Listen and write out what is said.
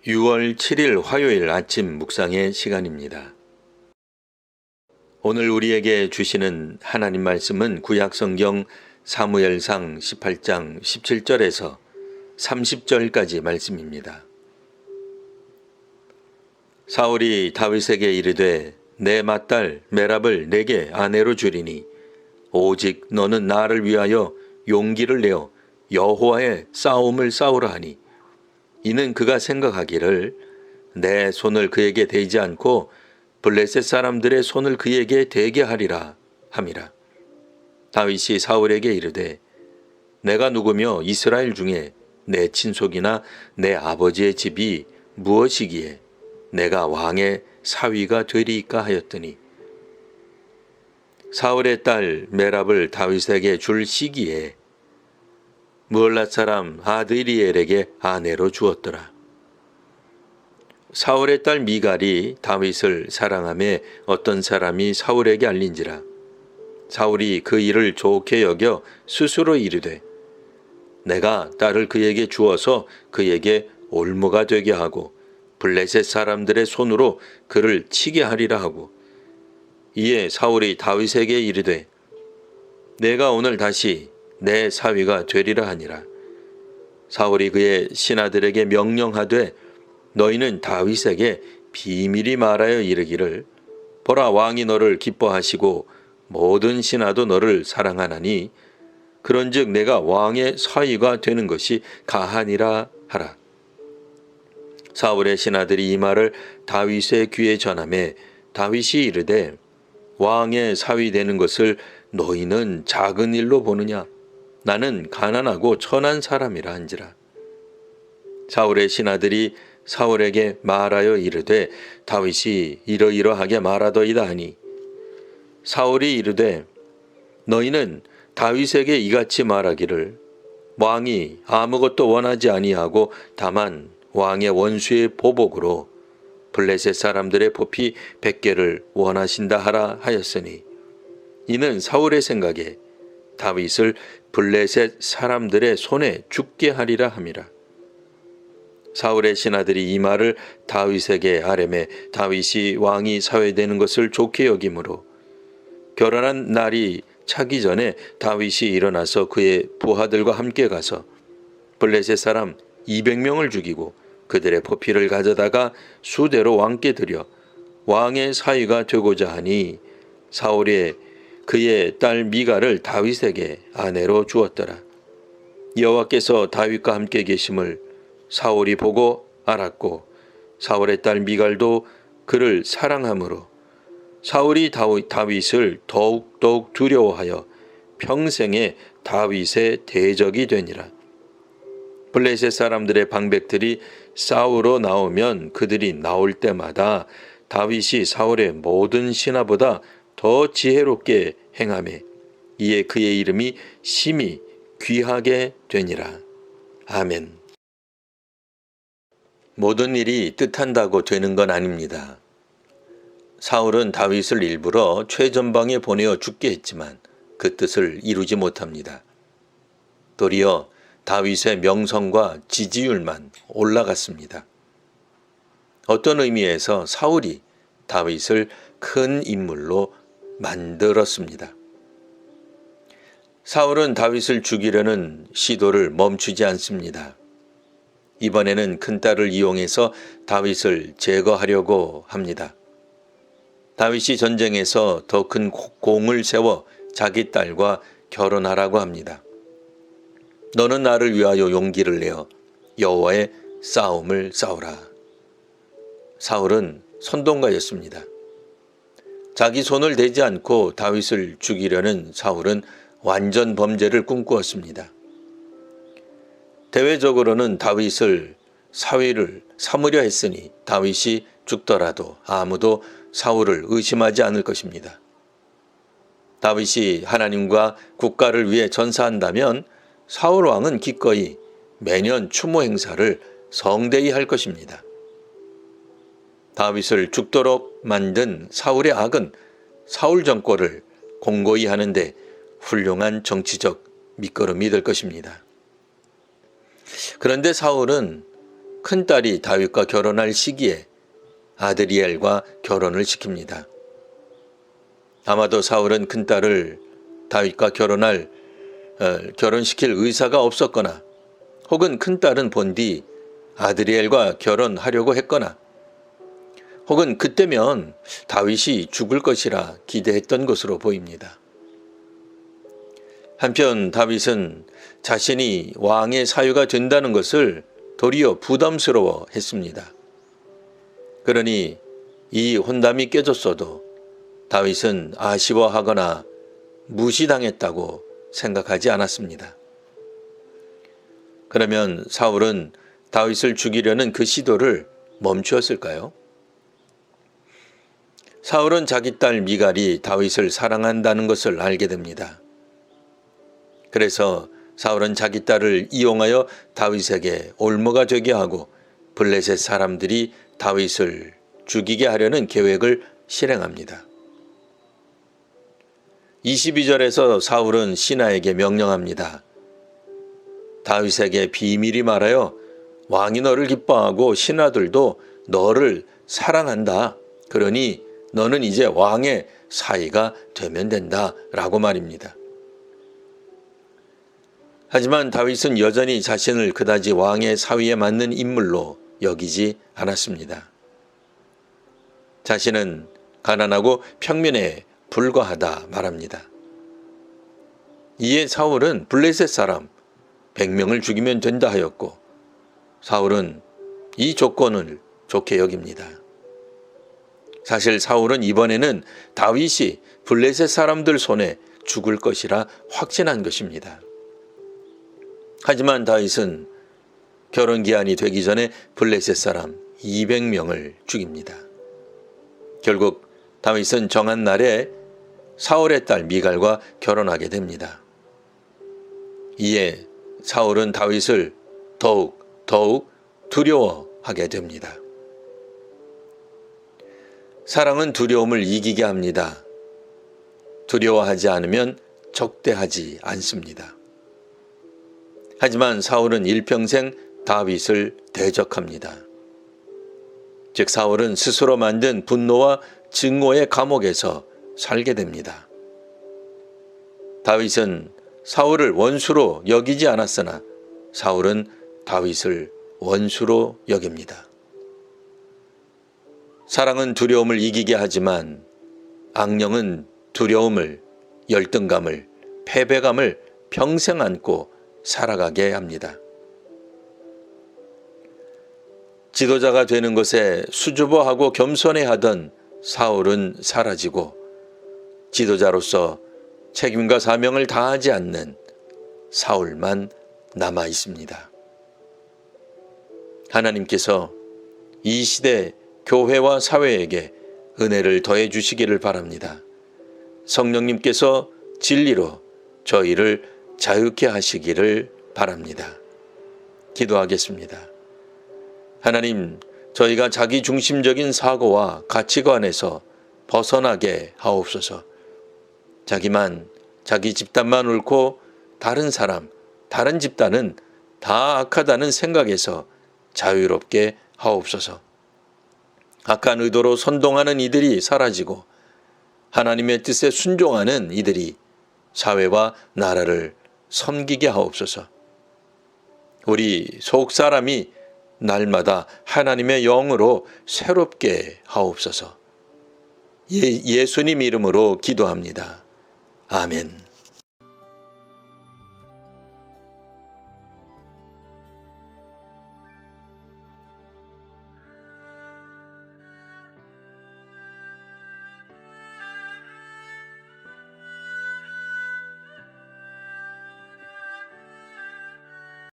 6월 7일 화요일 아침 묵상의 시간입니다. 오늘 우리에게 주시는 하나님 말씀은 구약성경 사무엘상 18장 17절에서 30절까지 말씀입니다. 사울이 다윗에게 이르되 내 맏딸 메랍을 내게 아내로 주리니 오직 너는 나를 위하여 용기를 내어 여호와의 싸움을 싸우라 하니 이는 그가 생각하기를 내 손을 그에게 대지 않고 블레셋 사람들의 손을 그에게 대게 하리라 함이라. 다윗이 사울에게 이르되 내가 누구며 이스라엘 중에 내 친속이나 내 아버지의 집이 무엇이기에 내가 왕의 사위가 되리이까 하였더니 사울의 딸 메랍을 다윗에게 줄 시기에 무얼랏 사람 아드리엘에게 아내로 주었더라. 사울의 딸 미갈이 다윗을 사랑하며 어떤 사람이 사울에게 알린지라. 사울이 그 일을 좋게 여겨 스스로 이르되 내가 딸을 그에게 주어서 그에게 올무가 되게 하고 블레셋 사람들의 손으로 그를 치게 하리라 하고 이에 사울이 다윗에게 이르되 내가 오늘 다시 내 사위가 되리라 하니라. 사울이 그의 신하들에게 명령하되 너희는 다윗에게 비밀히 말하여 이르기를 보라 왕이 너를 기뻐하시고 모든 신하도 너를 사랑하나니 그런즉 내가 왕의 사위가 되는 것이 가하니라 하라. 사울의 신하들이 이 말을 다윗의 귀에 전하매 다윗이 이르되 왕의 사위 되는 것을 너희는 작은 일로 보느냐? 나는 가난하고 천한 사람이라 한지라. 사울의 신하들이 사울에게 말하여 이르되 다윗이 이러이러하게 말하더이다 하니 사울이 이르되 너희는 다윗에게 이같이 말하기를 왕이 아무것도 원하지 아니하고 다만 왕의 원수의 보복으로 블레셋 사람들의 보피 100개를 원하신다 하라 하였으니 이는 사울의 생각에 다윗을 블레셋 사람들의 손에 죽게 하리라 함이라. 사울의 신하들이 이 말을 다윗에게 아뢰매 다윗이 왕이 사회되는 것을 좋게 여김으로 결혼한 날이 차기 전에 다윗이 일어나서 그의 부하들과 함께 가서 블레셋 사람 200명을 죽이고 그들의 포피를 가져다가 수대로 왕께 드려 왕의 사위가 되고자 하니 사울이 그의 딸 미갈을 다윗에게 아내로 주었더라. 여호와께서 다윗과 함께 계심을 사울이 보고 알았고 사울의 딸 미갈도 그를 사랑하므로 사울이 다윗을 더욱 두려워하여 평생에 다윗의 대적이 되니라. 블레셋 사람들의 방백들이 싸우러 나오면 그들이 나올 때마다 다윗이 사울의 모든 신하보다 더 지혜롭게 행하매 이에 그의 이름이 심히 귀하게 되니라. 아멘. 모든 일이 뜻한다고 되는 건 아닙니다. 사울은 다윗을 일부러 최전방에 보내어 죽게 했지만 그 뜻을 이루지 못합니다. 도리어 다윗의 명성과 지지율만 올라갔습니다. 어떤 의미에서 사울이 다윗을 큰 인물로 만들었습니다. 사울은 다윗을 죽이려는 시도를 멈추지 않습니다. 이번에는 큰딸을 이용해서 다윗을 제거하려고 합니다. 다윗이 전쟁에서 더 큰 공을 세워 자기 딸과 결혼하라고 합니다. 너는 나를 위하여 용기를 내어 여호와의 싸움을 싸우라. 사울은 선동가였습니다. 자기 손을 대지 않고 다윗을 죽이려는 사울은 완전 범죄를 꿈꾸었습니다. 대외적으로는 다윗을 사위를 삼으려 했으니 다윗이 죽더라도 아무도 사울을 의심하지 않을 것입니다. 다윗이 하나님과 국가를 위해 전사한다면 사울 왕은 기꺼이 매년 추모 행사를 성대히 할 것입니다. 다윗을 죽도록 만든 사울의 악은 사울 정권을 공고히 하는데 훌륭한 정치적 밑거름이 될 것입니다. 그런데 사울은 큰딸이 다윗과 결혼할 시기에 아드리엘과 결혼을 시킵니다. 아마도 사울은 큰딸을 다윗과 결혼시킬 의사가 없었거나 혹은 큰딸은 본 뒤 아드리엘과 결혼하려고 했거나 혹은 그때면 다윗이 죽을 것이라 기대했던 것으로 보입니다. 한편 다윗은 자신이 왕의 사유가 된다는 것을 도리어 부담스러워 했습니다. 그러니 이 혼담이 깨졌어도 다윗은 아쉬워하거나 무시당했다고 생각하지 않았습니다. 그러면 사울은 다윗을 죽이려는 그 시도를 멈추었을까요? 사울은 자기 딸 미갈이 다윗을 사랑한다는 것을 알게 됩니다. 그래서 사울은 자기 딸을 이용하여 다윗에게 올무가 되게 하고 블레셋 사람들이 다윗을 죽이게 하려는 계획을 실행합니다. 22절에서 사울은 신하에게 명령합니다. 다윗에게 비밀이 말하여 왕이 너를 기뻐하고 신하들도 너를 사랑한다. 그러니 너는 이제 왕의 사위가 되면 된다. 라고 말입니다. 하지만 다윗은 여전히 자신을 그다지 왕의 사위에 맞는 인물로 여기지 않았습니다. 자신은 가난하고 평민에 불과하다 말합니다. 이에 사울은 블레셋 사람 100명을 죽이면 된다 하였고 사울은 이 조건을 좋게 여깁니다. 사실 사울은 이번에는 다윗이 블레셋 사람들 손에 죽을 것이라 확신한 것입니다. 하지만 다윗은 결혼 기한이 되기 전에 블레셋 사람 200명을 죽입니다. 결국 다윗은 정한 날에 사울의 딸 미갈과 결혼하게 됩니다. 이에 사울은 다윗을 더욱 두려워하게 됩니다. 사랑은 두려움을 이기게 합니다. 두려워하지 않으면 적대하지 않습니다. 하지만 사울은 일평생 다윗을 대적합니다. 즉 사울은 스스로 만든 분노와 증오의 감옥에서 살게 됩니다. 다윗은 사울을 원수로 여기지 않았으나 사울은 다윗을 원수로 여깁니다. 사랑은 두려움을 이기게 하지만 악령은 두려움을, 열등감을, 패배감을 평생 안고 살아가게 합니다. 지도자가 되는 것에 수줍어하고 겸손해하던 사울은 사라지고 지도자로서 책임과 사명을 다하지 않는 사울만 남아 있습니다. 하나님께서 이 시대 교회와 사회에게 은혜를 더해 주시기를 바랍니다. 성령님께서 진리로 저희를 자유케 하시기를 바랍니다. 기도하겠습니다. 하나님, 저희가 자기 중심적인 사고와 가치관에서 벗어나게 하옵소서. 자기 집단만 옳고 다른 사람, 다른 집단은 다 악하다는 생각에서 자유롭게 하옵소서. 악한 의도로 선동하는 이들이 사라지고 하나님의 뜻에 순종하는 이들이 사회와 나라를 섬기게 하옵소서. 우리 속 사람이 날마다 하나님의 영으로 새롭게 하옵소서. 예수님 이름으로 기도합니다. 아멘.